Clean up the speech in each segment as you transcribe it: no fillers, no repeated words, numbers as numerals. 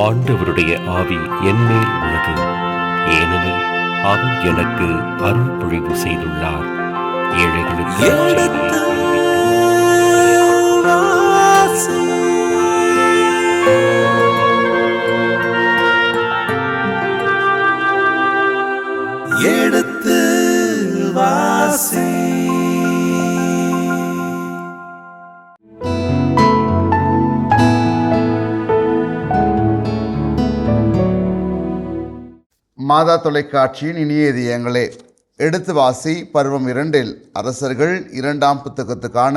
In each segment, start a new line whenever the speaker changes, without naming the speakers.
ஆண்டவருடைய ஆவி என்மேல் உள்ளது, ஏனெனில் அவர் எனக்கு அருள் பொழிவு செய்துள்ளார். ஏழைகளுக்கு
எடுத்து வாசி.
மாதா தொலைக்காட்சியின் இனிய இதயங்களே, எடுத்து வாசி பருவம் 2 அரசர்கள் 2ஆம் புத்தகத்துக்கான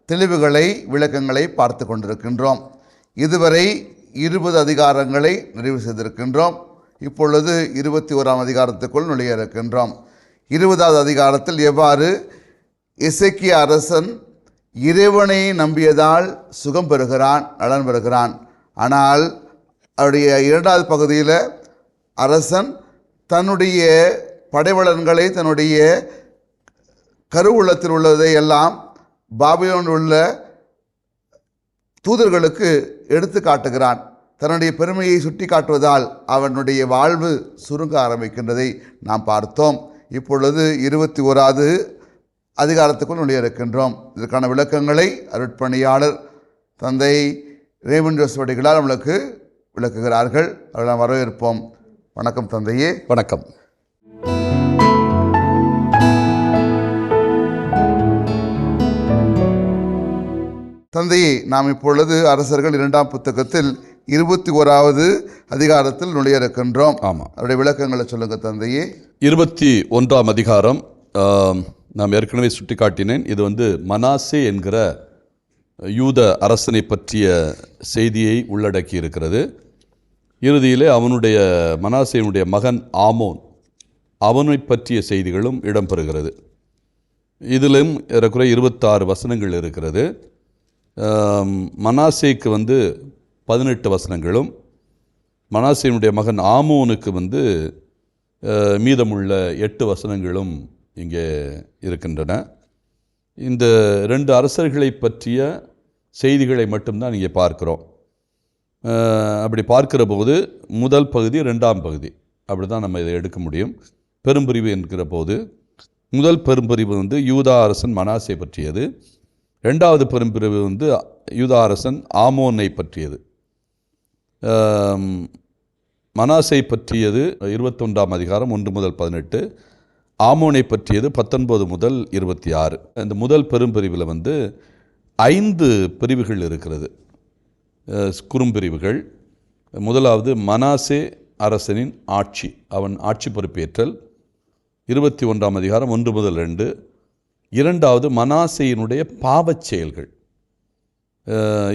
தெளிவுகளை விளக்கங்களை பார்த்து கொண்டிருக்கின்றோம். இதுவரை 20 அதிகாரங்களை நிறைவு செய்திருக்கின்றோம். இப்பொழுது 21ஆம் அதிகாரத்துக்குள் நுழைய இருக்கின்றோம். 20வது அதிகாரத்தில் எவ்வாறு எசேக்கியா அரசன் இறைவனை நம்பியதால் சுகம் பெறுகிறான், நலன் பெறுகிறான். ஆனால் அவருடைய 2வது பகுதியில் அரசன் தன்னுடைய படைவலன்களை, தன்னுடைய கருவூலத்தில் உள்ளதை எல்லாம் பாபிலோனில் உள்ள தூதர்களுக்கு எடுத்து காட்டுகிறான். தன்னுடைய பெருமையை சுட்டி காட்டுவதால் அவனுடைய வாழ்வு சுருங்க ஆரம்பிக்கின்றதை நாம் பார்த்தோம். இப்பொழுது 21வது அதிகாரத்துக்குள் நுழைய இருக்கின்றோம். இதற்கான விளக்கங்களை அருட்பணியாளர் தந்தை ரேமன் ஜோசப் அடிகளார் நம்மளுக்கு விளக்குகிறார்கள். அவர்களை வரவேற்போம். வணக்கம் தந்தையே.
வணக்கம்.
தந்தையே, நாம் இப்பொழுது அரசர்கள் 2ஆம் புத்தகத்தில் 21வது அதிகாரத்தில் நுழைய இருக்கின்றோம்.
ஆமாம்,
அவருடைய விளக்கங்களை சொல்லுங்க தந்தையே.
21ஆம் அதிகாரம் நாம் ஏற்கனவே சுட்டி காட்டினேன். இது மனாசே என்கிற யூத அரசனை பற்றிய செய்தியை உள்ளடக்கி இருக்கிறது. இறுதியிலே அவனுடைய மனாசேனுடைய மகன் ஆமோன், அவனை பற்றிய செய்திகளும் இடம்பெறுகிறது. இதிலும் ஏறக்குறைய 26 வசனங்கள் இருக்கிறது. மனாசேக்கு 18 வசனங்களும், மனாசேனுடைய மகன் ஆமோனுக்கு மீதமுள்ள 8 வசனங்களும் இங்கே இருக்கின்றன. இந்த 2 அரசர்களை பற்றிய செய்திகளை மட்டும்தான் இங்கே பார்க்கிறோம். அப்படி பார்க்கிற போது முதல் பகுதி 2ஆம் பகுதி அப்படி தான் நம்ம இதை எடுக்க முடியும். பெரும்பிரிவு என்கிற போது முதல் பெரும்பிரிவு யூதா அரசன் மனாசே பற்றியது. 2வது பெரும்பிரிவு யூதா அரசன் ஆமோனை பற்றியது. மனாசை பற்றியது 21ஆம் அதிகாரம் 1 முதல் 18, ஆமோனை பற்றியது 19 முதல் 26. இந்த முதல் பெரும்பிரிவில் 5 பிரிவுகள் இருக்கிறது, குறும்பிரிவுகள். முதலாவது மனாசே அரசனின் ஆட்சி, அவன் ஆட்சி பொறுப்பேற்றல், 21ஆம் அதிகாரம் 1 முதல் 2. 2வது மனாசேயினுடைய பாவச் செயல்கள்,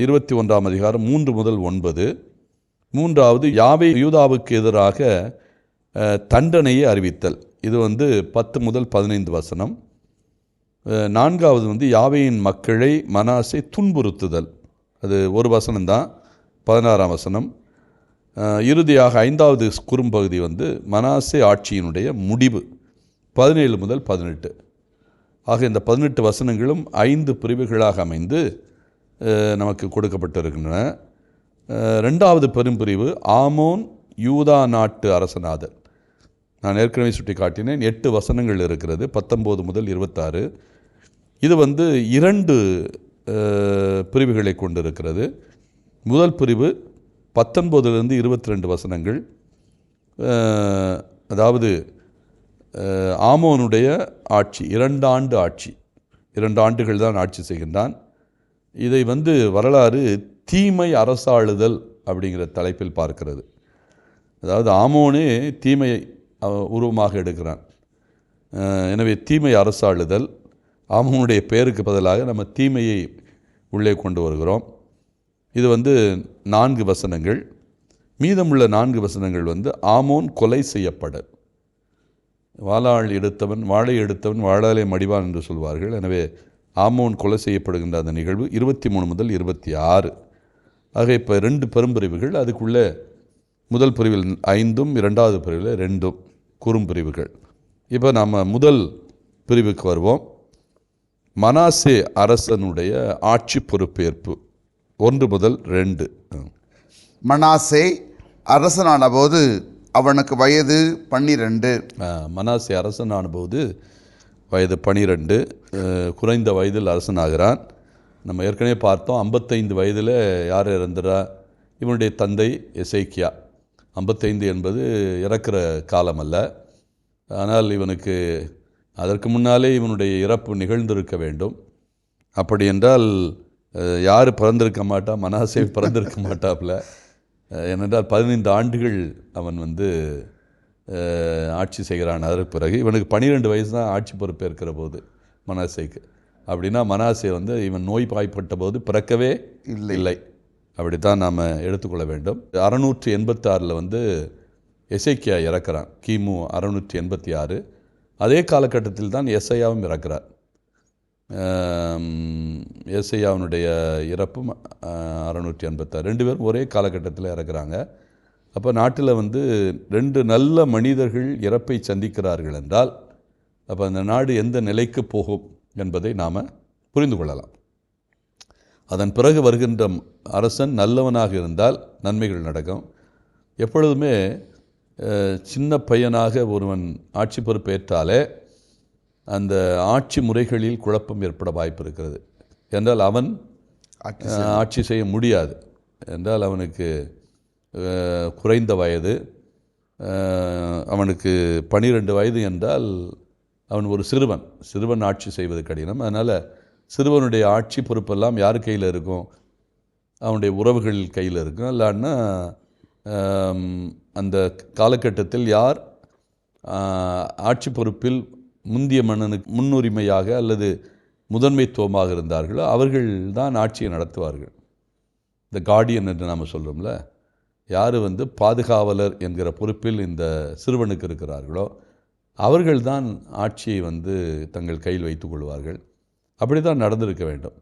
21ஆம் அதிகாரம் 3 முதல் 9. 3வது யாவே யூதாவுக்கு எதிராக தண்டனையை அறிவித்தல், இது 10 முதல் 15 வசனம். 4வது யாவேயின் மக்களை மனாசே துன்புறுத்துதல், அது ஒரு வசனம்தான், 16ஆம் வசனம். இறுதியாக 5வது குறும்பகுதி மனாசே ஆட்சியினுடைய முடிவு, 17 முதல் 18. ஆக இந்த 18 வசனங்களும் 5 பிரிவுகளாக அமைந்து நமக்கு கொடுக்கப்பட்டிருக்கின்றன. 2வது பெரும்பிரிவு ஆமோன் யூதா நாட்டு அரசனாதல். நான் ஏற்கனவே சுட்டி காட்டினேன், 8 வசனங்கள் இருக்கிறது, 19 முதல் 26. இது 2 பிரிவுகளை கொண்டிருக்கிறது. முதல் பிரிவு 19லிருந்து 22 வசனங்கள், அதாவது ஆமோனுடைய ஆட்சி, 2 ஆண்டு ஆட்சி, 2 ஆண்டுகள் தான் ஆட்சி செய்கின்றான். இதை வரலாறு தீமை அரசாளுதல் அப்படிங்கிற தலைப்பில் பார்க்கிறது. அதாவது ஆமோனே தீமையை உருவமாக எடுக்கிறான். எனவே தீமை அரசாளுதல், ஆமோனுடைய பெயருக்கு பதிலாக நம்ம தீமையை உள்ளே கொண்டு வருகிறோம். இது 4 வசனங்கள். மீதமுள்ள 4 வசனங்கள் ஆமோன் கொலை செய்யப்படல். வாளால் எடுத்தவன் வாளை எடுத்தவன் வாளாலே மடிவான் என்று சொல்வார்கள். எனவே ஆமோன் கொலை செய்யப்படுகின்ற அந்த நிகழ்வு 23 முதல் 26. ஆக இப்போ 2 பெரும்பிரிவுகள். அதுக்குள்ளே முதல் பிரிவில் 5, 2வது பிரிவில் 2 குறும்பிரிவுகள். இப்போ நம்ம முதல் பிரிவுக்கு வருவோம். மனாசே அரசனுடைய ஆட்சி பொறுப்பேற்பு 1 முதல் 2.
மனாசே அரசனான போது அவனுக்கு வயது 12.
மனாசே அரசனான போது வயது 12, குறைந்த வயதில் அரசனாகிறான். நம்ம ஏற்கனவே பார்த்தோம், 55 வயதில் யார் இறந்துறா? இவனுடைய தந்தை எசேக்கியா. 55 என்பது இறக்கிற காலம் அல்ல. ஆனால் இவனுக்கு அதற்கு முன்னாலே இவனுடைய இறப்பு நிகழ்ந்திருக்க வேண்டும். அப்படி என்றால் யார் பிறந்திருக்க மாட்டா? மனாசே பிறந்திருக்க மாட்டாப்புல. ஏனென்றால் 15 ஆண்டுகள் அவன் ஆட்சி செய்கிறான். அதற்கு பிறகு இவனுக்கு 12 வயசு தான் ஆட்சி பொறுப்பேற்கிற போது மனாசேக்கு. அப்படின்னா மனாசே இவன் நோய் பாய்ப்பட்ட போது பிறக்கவே இல்லை. அப்படித்தான் நாம் எடுத்துக்கொள்ள வேண்டும். 686 எசேக்கியா இறக்கிறான். கிமு 686. அதே காலகட்டத்தில் தான் எசையாவும் இறக்கிறார். எசையாவுடைய இறப்பும் 686. 2 பேரும் ஒரே காலகட்டத்தில் இறக்குறாங்க. அப்போ நாட்டில் 2 நல்ல மனிதர்கள் இறப்பை சந்திக்கிறார்கள் என்றால் அப்போ அந்த நாடு எந்த நிலைக்கு போகும் என்பதை நாம் புரிந்து கொள்ளலாம். அதன் பிறகு வருகின்ற அரசன் நல்லவனாக இருந்தால் நன்மைகள் நடக்கும். எப்பொழுதுமே சின்ன பையனாக ஒருவன் ஆட்சி பொறுப்பேற்றாலே அந்த ஆட்சி முறைகளில் குழப்பம் ஏற்பட வாய்ப்பு இருக்கிறது. என்றால் அவன் ஆட்சி செய்ய முடியாது. என்றால் அவனுக்கு குறைந்த வயது, அவனுக்கு 12 வயது என்றால் அவன் ஒரு சிறுவன் ஆட்சி செய்வது கடினம். அதனால் சிறுவனுடைய ஆட்சி பொறுப்பெல்லாம் யார் கையில் இருக்கும்? அவனுடைய உறவுகள் கையில் இருக்கும். இல்லான்னா அந்த காலகட்டத்தில் யார் ஆட்சி பொறுப்பில் முந்திய மன்னனுக்கு முன்னுரிமையாக அல்லது முதன்மைத்துவமாக இருந்தார்களோ அவர்கள் தான் ஆட்சியை நடத்துவார்கள். இந்த கார்டியன் என்று நாம் சொல்கிறோம்ல, யார் பாதுகாவலர் என்கிற பொறுப்பில் இந்த சிறுவனுக்கு இருக்கிறார்களோ அவர்கள்தான் ஆட்சியை தங்கள் கையில் வைத்துக் கொள்வார்கள். அப்படி தான் நடந்திருக்க வேண்டும்.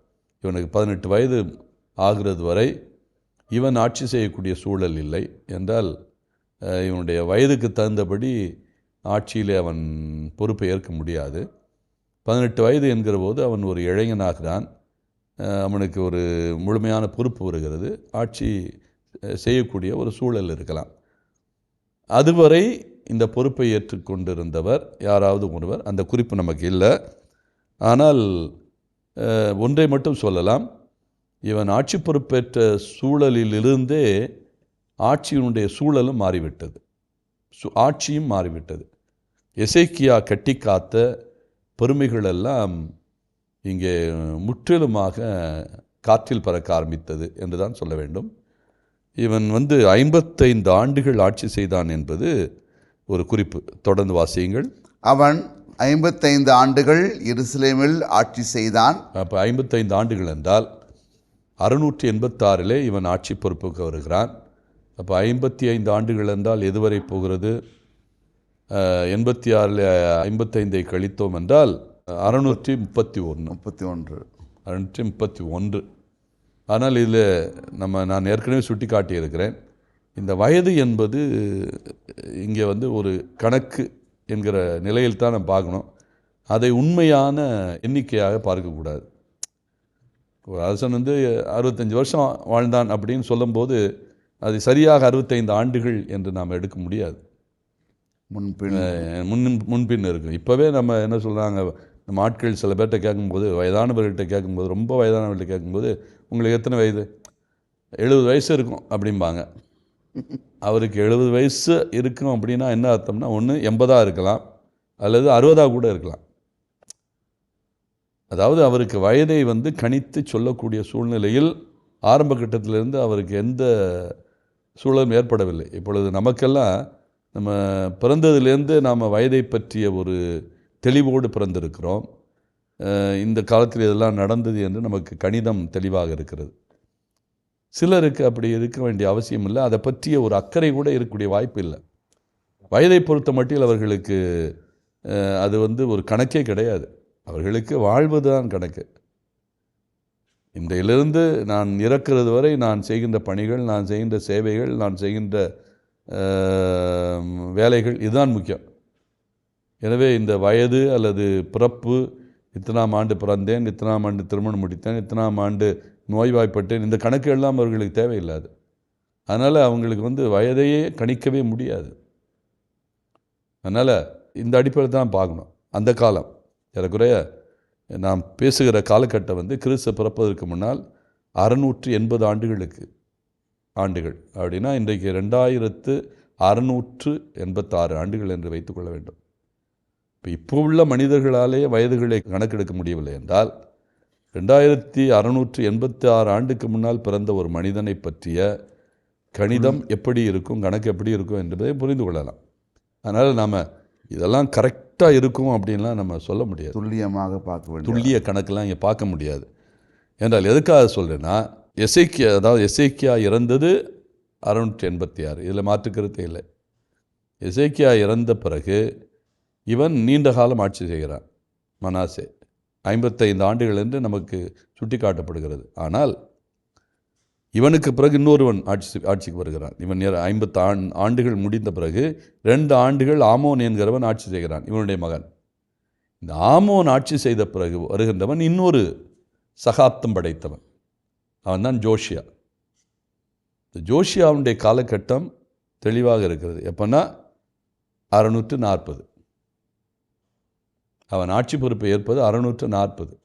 இவனுக்கு 18 வயது ஆகிறது வரை இவன் ஆட்சி செய்யக்கூடிய சூழல் இல்லை. என்றால் இவனுடைய வயதுக்கு தகுந்தபடி ஆட்சியிலே அவன் பொறுப்பை ஏற்க முடியாது. 18 வயது என்கிற போது அவன் ஒரு இளைஞனாகிறான். அவனுக்கு ஒரு முழுமையான பொறுப்பு வருகிறது. ஆட்சி செய்யக்கூடிய ஒரு சூழல் இருக்கலாம். அதுவரை இந்த பொறுப்பை ஏற்றுக்கொண்டிருந்தவர் யாராவது ஒருவர், அந்த குறிப்பு நமக்கு இல்லை. ஆனால் ஒன்றை மட்டும் சொல்லலாம், இவன் ஆட்சி பொறுப்பேற்ற சூழலிலிருந்தே ஆட்சியினுடைய சூழலும் மாறிவிட்டது, ஆட்சியும் மாறிவிட்டது. எசேக்கியா கட்டி காத்த பெருமைகளெல்லாம் இங்கே முற்றிலுமாக காற்றில் பறக்க ஆரம்பித்தது என்று தான் சொல்ல வேண்டும். இவன் 55 ஆண்டுகள் ஆட்சி செய்தான் என்பது ஒரு குறிப்பு. தொடர்ந்து வாசியுங்கள்.
அவன் 55 ஆண்டுகள் எருசலேமில் ஆட்சி செய்தான்.
அப்போ 55 ஆண்டுகள் என்றால் 686 இவன் ஆட்சி பொறுப்புக்கு வருகிறான். அப்போ 55 ஆண்டுகள் என்றால் எதுவரை போகிறது? 86 55 கழித்தோம் என்றால் 631. ஆனால் இதில் நான் ஏற்கனவே சுட்டி காட்டியிருக்கிறேன், இந்த வயது என்பது இங்கே ஒரு கணக்கு என்கிற நிலையில் தான் நம்ம பார்க்கணும். அதை உண்மையான எண்ணிக்கையாக பார்க்கக்கூடாது. ஒரு அரசன் 65 வருஷம் வாழ்ந்தான் அப்படின்னு சொல்லும்போது அது சரியாக 65 ஆண்டுகள் என்று நாம் எடுக்க முடியாது. முன்பின் இருக்கும். இப்போவே நம்ம என்ன சொல்கிறாங்க, நம்ம ஆட்கள் சில பேர்கிட்ட கேட்கும்போது, வயதானவர்கள்ட்ட கேட்கும்போது, ரொம்ப வயதானவர்கள்ட்ட கேட்கும்போது, உங்களுக்கு எத்தனை வயது? 70 வயசு இருக்கும் அப்படிம்பாங்க. அவருக்கு 70 வயசு இருக்கும் அப்படின்னா என்ன அர்த்தம்னா, ஒன்று 80 இருக்கலாம் அல்லது 60 கூட இருக்கலாம். அதாவது அவருக்கு வயதை கணித்து சொல்லக்கூடிய சூழ்நிலையில் ஆரம்ப கட்டத்திலிருந்து அவருக்கு எந்த சூழலும் ஏற்படவில்லை. இப்பொழுது நமக்கெல்லாம் நம்ம பிறந்ததிலேருந்து நாம் வயதை பற்றிய ஒரு தெளிவோடு பிறந்திருக்கிறோம். இந்த காலத்தில் இதெல்லாம் நடந்தது என்று நமக்கு கணிதம் தெளிவாக இருக்கிறது. சிலருக்கு அப்படி இருக்க வேண்டிய அவசியம் இல்லை. அதை பற்றிய ஒரு அக்கறை கூட இருக்கக்கூடிய வாய்ப்பு இல்லை. வயதை பொறுத்த மட்டில் அவர்களுக்கு அது ஒரு கணக்கே கிடையாது. அவர்களுக்கு வாழ்வதுதான் கணக்கு. இன்றையிலிருந்து நான் இறக்கிறது வரை நான் செய்கின்ற பணிகள், நான் செய்கின்ற சேவைகள், நான் செய்கின்ற வேலைகள், இதுதான் முக்கியம். எனவே இந்த வயது அல்லது பிறப்பு, இத்தனாம் ஆண்டு பிறந்தேன், இத்தனாம் ஆண்டு திருமணம் முடித்தேன், இத்தனாம் ஆண்டு நோய்வாய்ப்பட்டேன், இந்த கணக்கு எல்லாம் அவர்களுக்கு தேவையில்லாது. அதனால் அவங்களுக்கு வந்து வயதையே கணிக்கவே முடியாது. அதனால் இந்த அடிப்படையில் தான் பார்க்கணும். அந்த காலம் ஏறக்குறைய நாம் பேசுகிற காலகட்டம் வந்து கிறிஸ்து பிறப்பதற்கு முன்னால் 680 ஆண்டுகள் அப்படின்னா இன்றைக்கு 2686 ஆண்டுகள் என்று வைத்துக்கொள்ள வேண்டும். இப்போ உள்ள மனிதர்களாலே வயதுகளை கணக்கெடுக்க முடியவில்லை என்றால் 2686 ஆண்டுக்கு முன்னால் பிறந்த ஒரு மனிதனை பற்றிய கணிதம் எப்படி இருக்கும், கணக்கு எப்படி இருக்கும் என்பதை புரிந்து கொள்ளலாம். அதனால் நாம் இதெல்லாம் கரெக்டாக இருக்கும் அப்படின்லாம் நம்ம சொல்ல முடியாது.
துல்லியமாக பார்க்க வேண்டும்.
துல்லிய கணக்கெல்லாம் இங்கே பார்க்க முடியாது. என்றால் எதுக்காக சொல்கிறேன்னா, எசேக்கியா இறந்தது 686, இதில் மாற்றுக்கருத்தே இல்லை. எசேக்கியா இறந்த பிறகு இவன் நீண்ட காலம் ஆட்சி செய்கிறான். மனாசே 55 ஆண்டுகள் என்று நமக்கு சுட்டி காட்டப்படுகிறது. ஆனால் இவனுக்கு பிறகு இன்னொருவன் ஆட்சிக்கு வருகிறான். இவன் 50 ஆண்டுகள் முடிந்த பிறகு 2 ஆண்டுகள் ஆமோன் என்கிறவன் ஆட்சி செய்கிறான், இவனுடைய மகன். இந்த ஆமோன் ஆட்சி செய்த பிறகு வருகின்றவன் இன்னொரு சகாப்தம் படைத்தவன், அவன் தான் ஜோஷியா. இந்த ஜோஷியாவுடைய காலகட்டம் தெளிவாக இருக்கிறது. எப்போன்னா 640. அவன் ஆட்சி பொறுப்பை ஏற்பது 640.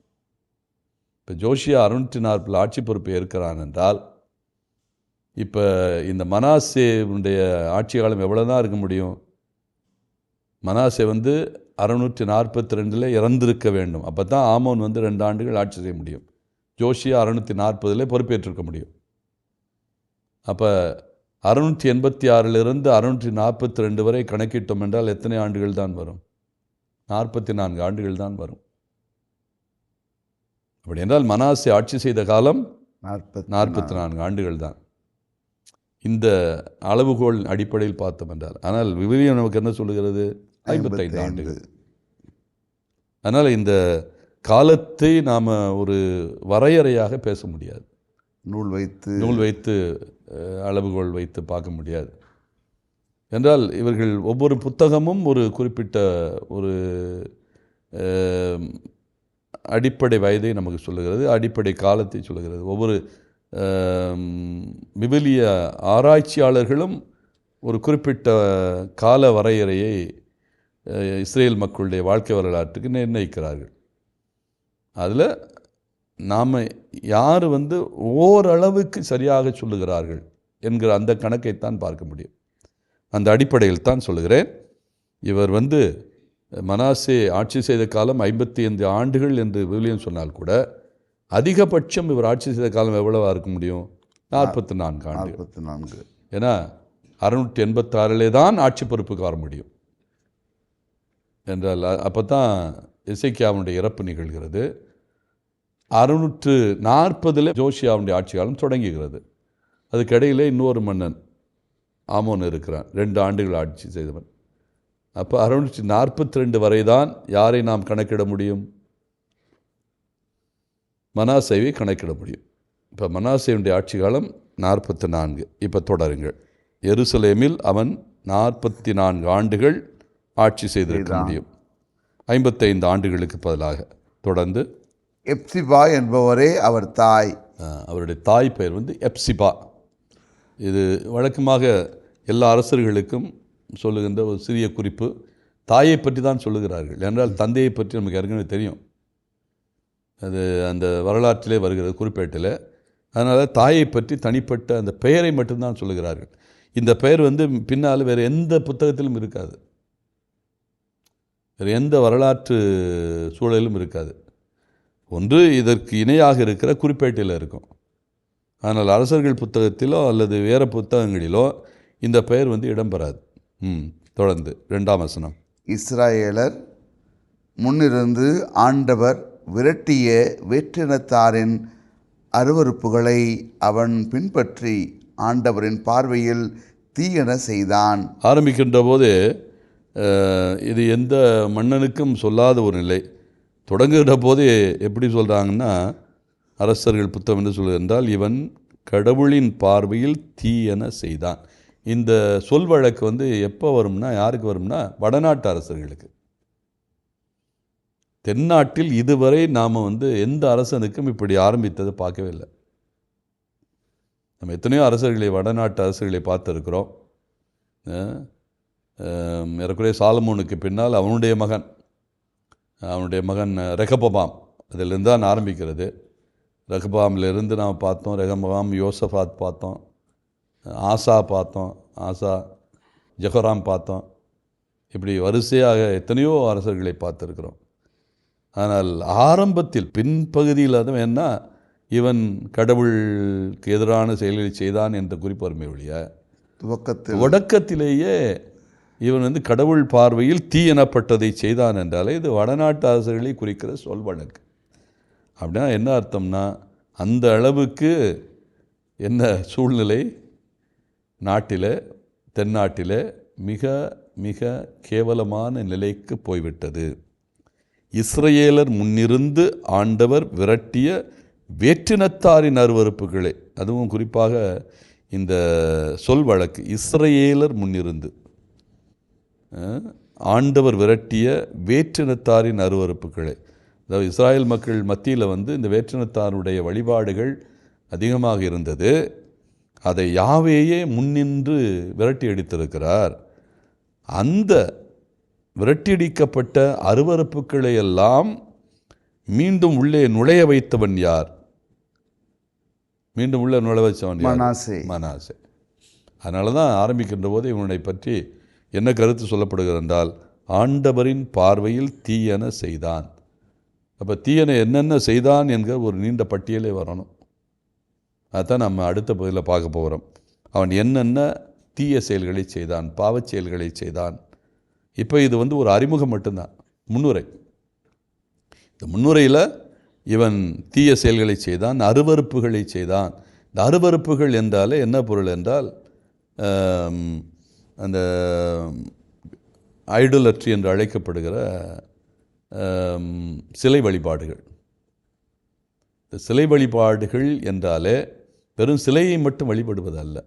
இப்போ ஜோஷியா 640 ஆட்சி பொறுப்பை ஏற்கிறான் என்றால், இப்போ இந்த மனாசேவுடைய ஆட்சி காலம் எவ்வளோ தான் இருக்க முடியும்? மனாசே வந்து 642 இறந்திருக்க வேண்டும். அப்போ தான் ஆமோன் வந்து 2 ஆண்டுகள் ஆட்சி செய்ய முடியும். ஜோஷியா 640 பொறுப்பேற்றிருக்க முடியும். அப்போ 686 642 வரை கணக்கிட்டோம் என்றால் எத்தனை ஆண்டுகள் தான் வரும்? 44 ஆண்டுகள் தான் வரும். அப்படி என்றால் மனாசே ஆட்சி செய்த காலம் 44 ஆண்டுகள் தான். இந்த அளவுகோல் அடிப்படையில் பார்த்தோம் என்றால். ஆனால் விவிலியம் நமக்கு என்ன சொல்லுகிறது? 55 ஆண்டுகள். அதனால் இந்த காலத்தை நாம் ஒரு வரையறையாக பேச முடியாது. நூல் வைத்து அளவுகோல் வைத்து பார்க்க முடியாது. என்றால் இவர்கள் ஒவ்வொரு புத்தகமும் ஒரு குறிப்பிட்ட ஒரு அடிப்படை வயதை நமக்கு சொல்லுகிறது, அடிப்படை காலத்தை சொல்லுகிறது. ஒவ்வொரு விவிலிய ஆராய்ச்சியாளர்களும் ஒரு குறிப்பிட்ட கால வரையறையை இஸ்ரேல் மக்களுடைய வாழ்க்கை வரலாற்றுக்கு நிர்ணயிக்கிறார்கள். அதில் நாம் யார் வந்து ஓரளவுக்கு சரியாக சொல்லுகிறார்கள் என்கிற அந்த கணக்கைத்தான் பார்க்க முடியும். அந்த அடிப்படையில் தான் சொல்லுகிறேன். இவர் வந்து மனாசே ஆட்சி செய்த காலம் 55 ஆண்டுகள் என்று விவிலியம் சொன்னால் கூட அதிகபட்சம் இவர் ஆட்சி செய்த காலம் எவ்வளவா இருக்க முடியும்? 44 ஆண்டுகள்.
44.
ஏன்னா 686 தான் ஆட்சி பொறுப்புக்கு வர முடியும் என்றால் அப்போ தான் எசேக்கியாவுடைய இறப்பு நிகழ்கிறது. 640 ஜோஷியாவுடைய ஆட்சி காலம் தொடங்குகிறது. அதுக்கிடையில் இன்னொரு மன்னன் ஆமோன் இருக்கிறான், 2 ஆண்டுகள் ஆட்சி செய்தவன். அப்போ 642 வரை தான் யாரை நாம் கணக்கிட முடியும்? மனாசேவை கணக்கிட முடியும். இப்போ மனாசேவுடைய ஆட்சி காலம் 44. இப்போ தொடருங்கள். எருசலேமில் அவன் 44 ஆண்டுகள் ஆட்சி செய்திருக்க முடியும், 55 ஆண்டுகளுக்கு பதிலாக. தொடர்ந்து
எப்சிபா என்பவரே அவர் தாய்.
அவருடைய தாய் பெயர் வந்து எப்சிபா. இது வழக்கமாக எல்லா அரசர்களுக்கும் சொல்லுகின்ற ஒரு சிறிய குறிப்பு. தாயை பற்றி தான் சொல்லுகிறார்கள், என்றால் தந்தையை பற்றி நமக்கு ஏற்கனவே தெரியும், அது அந்த வரலாற்றிலே வருகிறது குறிப்பேட்டில். அதனால் தாயை பற்றி தனிப்பட்ட அந்த பெயரை மட்டும்தான் சொல்லுகிறார்கள். இந்த பெயர் வந்து பின்னால் வேறு எந்த புத்தகத்திலும் இருக்காது, வேறு எந்த வரலாற்று சூழலிலும் இருக்காது. ஒன்று இதற்கு இணையாக இருக்கிற குறிப்பேட்டில் இருக்கும், ஆனால் அரசர்கள் புத்தகத்திலோ அல்லது வேறு புத்தகங்களிலோ இந்த பெயர் வந்து இடம்பெறாது. தொடர்ந்து 2ஆம் வசனம்.
இஸ்ராயேலர் முன்னிருந்து ஆண்டவர் விரட்டிய வேற்றினத்தாரின் அருவருப்புகளை அவன் பின்பற்றி ஆண்டவரின் பார்வையில் தீயென செய்தான்.
ஆரம்பிக்கின்ற போது இது எந்த மன்னனுக்கும் சொல்லாத ஒரு நிலை. தொடங்குகிற போதே எப்படி சொல்கிறாங்கன்னா, அரசர்கள் புத்தகம் என்று சொல்லுகின்றால் இவன் கடவுளின் பார்வையில் தீயென செய்தான். இந்த சொல் வழக்கு வந்து எப்போ வரும்னா, யாருக்கு வரும்னா, வடநாட்டு அரசர்களுக்கு. தென்னாட்டில் இதுவரை நாம் வந்து எந்த அரசனுக்கும் இப்படி ஆரம்பித்ததை பார்க்கவே இல்லை. நம்ம எத்தனையோ அரசர்களை, வடநாட்டு அரசர்களை பார்த்துருக்கிறோம். ஏறக்குறைய சாலமோனுக்கு பின்னால் அவனுடைய மகன் ரெகபபாம், அதிலிருந்து தான் ஆரம்பிக்கிறது. ரெகபாமிலிருந்து நாம் பார்த்தோம், ரெகபபாம், யோசபாத் பார்த்தோம், ஆசா பார்த்தோம், ஜெகராம் பார்த்தோம். இப்படி வரிசையாக எத்தனையோ அரசர்களை பார்த்துருக்கிறோம். ஆனால் ஆரம்பத்தில், பின்பகுதியில் அது என்ன, இவன் கடவுளுக்கு எதிரான செயல்களை செய்தான் என்ற குறிப்பு வறுமை ஒழிய தொடக்கத்திலேயே இவன் கடவுள் பார்வையில் தீ எனப்பட்டதை செய்தான் என்றாலே இது வடநாட்டு அரசர்களை குறிக்கிற சொல் வழக்கு. அப்படின்னா என்ன அர்த்தம்னா, அந்த அளவுக்கு என்ன சூழ்நிலை நாட்டில், தென்னாட்டில் மிக மிக கேவலமான நிலைக்கு போய்விட்டது. இஸ்ரவேலர் முன்னிருந்து ஆண்டவர் விரட்டிய வேற்றினத்தாரின் அருவருப்புகளை, அதுவும் குறிப்பாக இந்த சொல் வழக்கு, இஸ்ரவேலர் முன்னிருந்து ஆண்டவர் விரட்டிய வேற்றினத்தாரின் அருவருப்புகளை. அதாவது இஸ்ராயல் மக்கள் மத்தியில் இந்த வேற்றினத்தாருடைய வழிபாடுகள் அதிகமாக இருந்தது. அதை யாவேயே முன்னின்று விரட்டி அடித்திருக்கிறார். அந்த விரட்டியடிக்கப்பட்ட அருவருப்புகளை எல்லாம் மீண்டும் உள்ளே நுழைய வைத்தவன் யார்? மீண்டும் உள்ளே நுழைய வைத்தவன் மனாசே. அதனால தான் ஆரம்பிக்கின்ற போது இவனை பற்றி என்ன கருத்து சொல்லப்படுகிறது என்றால், ஆண்டவரின் பார்வையில் தீயன செய்தான். அப்போ தீயனை என்னென்ன செய்தான் என்கிற ஒரு நீண்ட பட்டியலே வரணும். அதுதான் நம்ம அடுத்த பகுதியில் பார்க்க போகிறோம். அவன் என்னென்ன தீய செயல்களை செய்தான், பாவச் செயல்களை செய்தான். இப்போ இது ஒரு அறிமுகம் மட்டும்தான், முன்னுரை. இந்த முன்னுரையில் இவன் தீய செயல்களை செய்தான், அருவருப்புகளை செய்தான். இந்த அருவருப்புகள் என்றாலே என்ன பொருள் என்றால், அந்த ஐடோலட்ரி என்று அழைக்கப்படுகிற சிலை வழிபாடுகள். இந்த சிலை வழிபாடுகள் என்றாலே வெறும் சிலையை மட்டும் வழிபடுவதல்ல.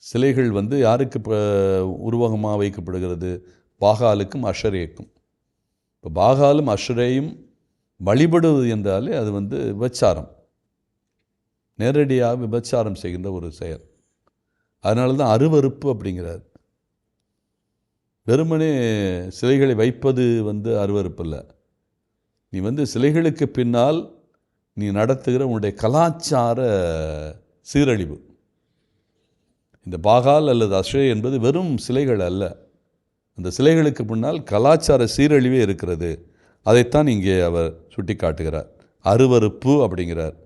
சிலைகள் யாருக்கு உருவகமாக வைக்கப்படுகிறது? பாகாலுக்கும் அஷரேக்கும். இப்போ பாகாலும் அஷரேயும் வழிபடுவது என்றாலே அது விபச்சாரம், நேரடியாக விபச்சாரம் செய்கின்ற ஒரு செயல். அதனால தான் அருவருப்பு அப்படிங்கிறார். வெறுமனே சிலைகளை வைப்பது அருவருப்பு இல்லை. நீ சிலைகளுக்கு பின்னால் நீ நடத்துகிற உன்னுடைய கலாச்சார சீரழிவு. இந்த பாகால் அல்லது அஷரே என்பது வெறும் சிலைகள் அல்ல, அந்த சிலைகளுக்கு பின்னால் கலாச்சார சீரழிவே இருக்கிறது. அதைத்தான் இங்கே அவர் சுட்டி காட்டுகிறார். அருவருப்பு அப்படிங்கிறார்.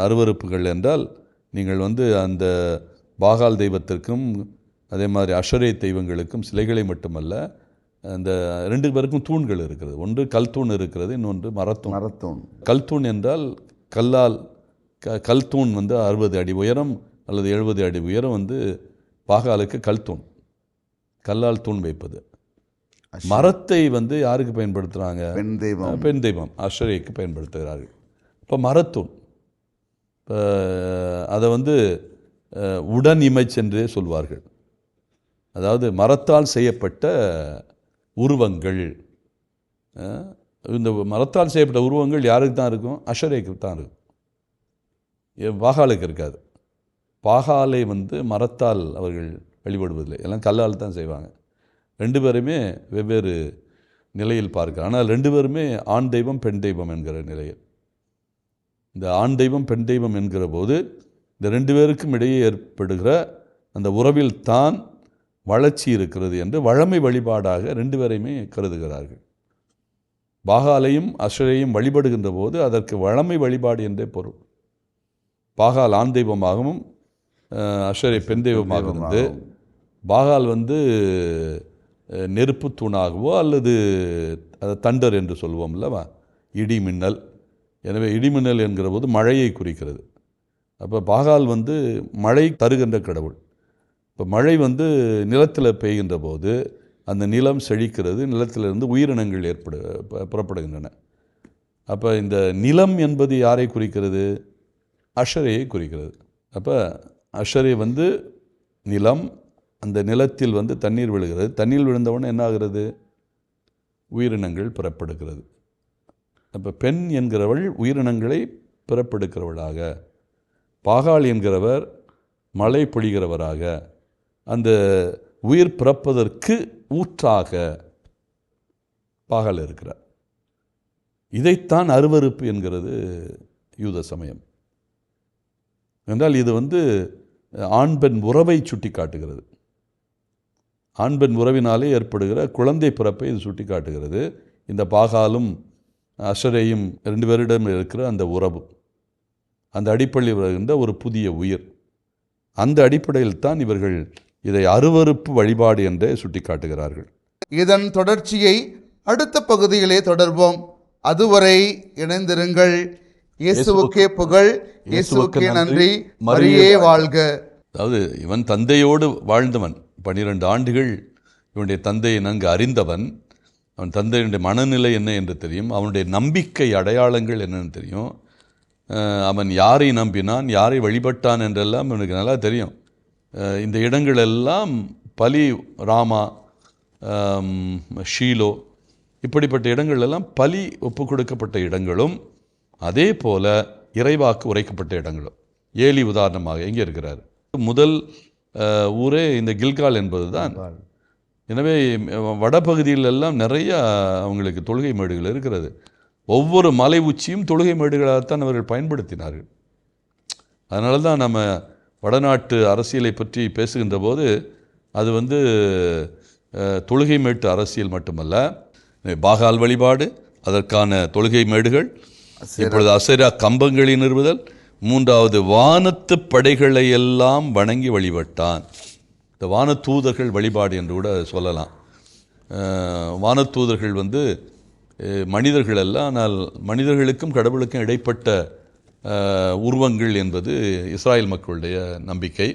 அருவருப்புகள் என்றால் நீங்கள் அந்த பாகால் தெய்வத்திற்கும் அதே மாதிரி அஷரே தெய்வங்களுக்கும் சிலைகளை மட்டுமல்ல, அந்த ரெண்டு பேருக்கும் தூண்கள் இருக்கிறது. ஒன்று கல் தூண் இருக்கிறது, இன்னொன்று மரத்தூண். கல் தூண் என்றால் கல்லால், கல் தூண் 60 அடி உயரம் அல்லது 70 அடி உயரம் பாகாலுக்கு கல் தூண், கல்லால் தூண் வைப்பது. மரத்தை யாருக்கு பயன்படுத்துகிறாங்க? பெண் தெய்வம் அஷரேக்கு பயன்படுத்துகிறார்கள். இப்போ மரத்தூண், இப்போ அதை உடன் இமைச் என்றே சொல்வார்கள். அதாவது மரத்தால் செய்யப்பட்ட உருவங்கள். இந்த மரத்தால் செய்யப்பட்ட உருவங்கள் யாருக்கு தான் இருக்கும்? அஷரேக்கு தான் இருக்கும், பாகாலுக்கு இருக்காது. பாகாலை மரத்தால் அவர்கள் வழிபடுவதில்லை, எல்லாம் கல்லால் தான் செய்வாங்க. ரெண்டு பேருமே வெவ்வேறு நிலையில் பார்க்கிறார். ஆனால் ரெண்டு பேருமே ஆண் தெய்வம் பெண் தெய்வம் என்கிற நிலையில். இந்த ஆண் தெய்வம் பெண் தெய்வம் என்கிற போது இந்த ரெண்டு பேருக்கும் இடையே ஏற்படுகிற அந்த உறவில் தான் வளர்ச்சி இருக்கிறது என்று வழமை வழிபாடாக ரெண்டு பேரையுமே கருதுகிறார்கள். பாகாலையும் அஷரையும் வழிபடுகின்ற போது அதற்கு வழமை வழிபாடு என்றே பொருள். பாகால் ஆண் தெய்வமாகவும் அஷரை பெண் தெய்வமாக இருந்து, பாகால் நெருப்பு தூணாகவோ அல்லது தண்டர் என்று சொல்வோம் அல்லவா, இடி மின்னல். எனவே இடிமின்னல் என்கிற போது மழையை குறிக்கிறது. அப்போ பாகால் மழை தருகின்ற கடவுள். இப்போ மழை நிலத்தில் பெய்கின்ற போது அந்த நிலம் செழிக்கிறது, நிலத்திலிருந்து உயிரினங்கள் புறப்படுகின்றன. அப்போ இந்த நிலம் என்பது யாரை குறிக்கிறது? அஷரையை குறிக்கிறது. அப்போ அஷரை நிலம், அந்த நிலத்தில் தண்ணீர் விழுகிறது. தண்ணீர் விழுந்தவுடனே என்ன ஆகிறது? உயிரினங்கள் பிறப்படுகிறது. அப்போ பெண் என்கிறவள் உயிரினங்களை பிறப்பெடுக்கிறவளாக, பாகால் என்கிறவர் மழை பொழிகிறவராக, அந்த உயிர் பிறப்பதற்கு ஊற்றாக பாகால் இருக்கிறார். இதைத்தான் அருவருப்பு என்கிறது யூத சமயம். என்றால் இது ஆண் பெண் உறவை சுட்டி காட்டுகிறது. ஆண் பெண் உறவினாலே ஏற்படுகிற குழந்தை பிறப்பை இது சுட்டி காட்டுகிறது. இந்த பாகாலும் அஷரையும் 2 பேரிடம் இருக்கிற அந்த உறவு, அந்த அடிப்படையில் வருகின்ற ஒரு புதிய உயிர், அந்த அடிப்படையில் தான் இவர்கள் இதை அருவருப்பு வழிபாடு என்றே சுட்டி காட்டுகிறார்கள்.
இதன் தொடர்ச்சியை அடுத்த பகுதியிலே தொடர்வோம். அதுவரை இணைந்திருங்கள். இயேசுவுக்கே புகழ், இயேசுவுக்கே நன்றி, மரியே வாழ்க.
அதாவது இவன் தந்தையோடு வாழ்ந்தவன், 12 ஆண்டுகள் இவனுடைய தந்தையை நன்கு அறிந்தவன். அவன் தந்தையினுடைய மனநிலை என்ன என்று தெரியும், அவனுடைய நம்பிக்கை அடையாளங்கள் என்னன்னு தெரியும், அவன் யாரை நம்பினான், யாரை வழிபட்டான் என்றெல்லாம் எனக்கு நல்லா தெரியும். இந்த இடங்களெல்லாம் பலி, ராமா, ஷீலோ, இப்படிப்பட்ட இடங்களெல்லாம் பலி ஒப்பு கொடுக்கப்பட்ட இடங்களும், அதே போல இறைவாக்கு உரைக்கப்பட்ட இடங்களும். ஏலி உதாரணமாக எங்கே இருக்கிறார்? முதல் ஊரே இந்த கில்கால் என்பது தான். எனவே வடபகுதியிலெல்லாம் நிறைய அவங்களுக்கு தொழுகை மேடுகள் இருக்கிறது. ஒவ்வொரு மலை உச்சியும் தொழுகை மேடுகளாகத்தான் அவர்கள் பயன்படுத்தினார்கள். அதனால தான் நம்ம வடநாட்டு அரசியலை பற்றி பேசுகின்ற போது அது தொழுகை மேட்டு அரசியல் மட்டுமல்ல, பாகால் வழிபாடு, அதற்கான தொழுகை மேடுகள், இப்பொழுது அசேரா கம்பங்களை நிறுவுதல், 3வது வானத்து படைகளை எல்லாம் வணங்கி வழிபட்டான். இந்த வானத்தூதர்கள் வழிபாடு என்று கூட சொல்லலாம். வானத்தூதர்கள் மனிதர்கள் அல்ல, ஆனால் மனிதர்களுக்கும் கடவுளுக்கும் இடைப்பட்ட உருவங்கள் என்பது இஸ்ராயல் மக்களுடைய நம்பிக்கை.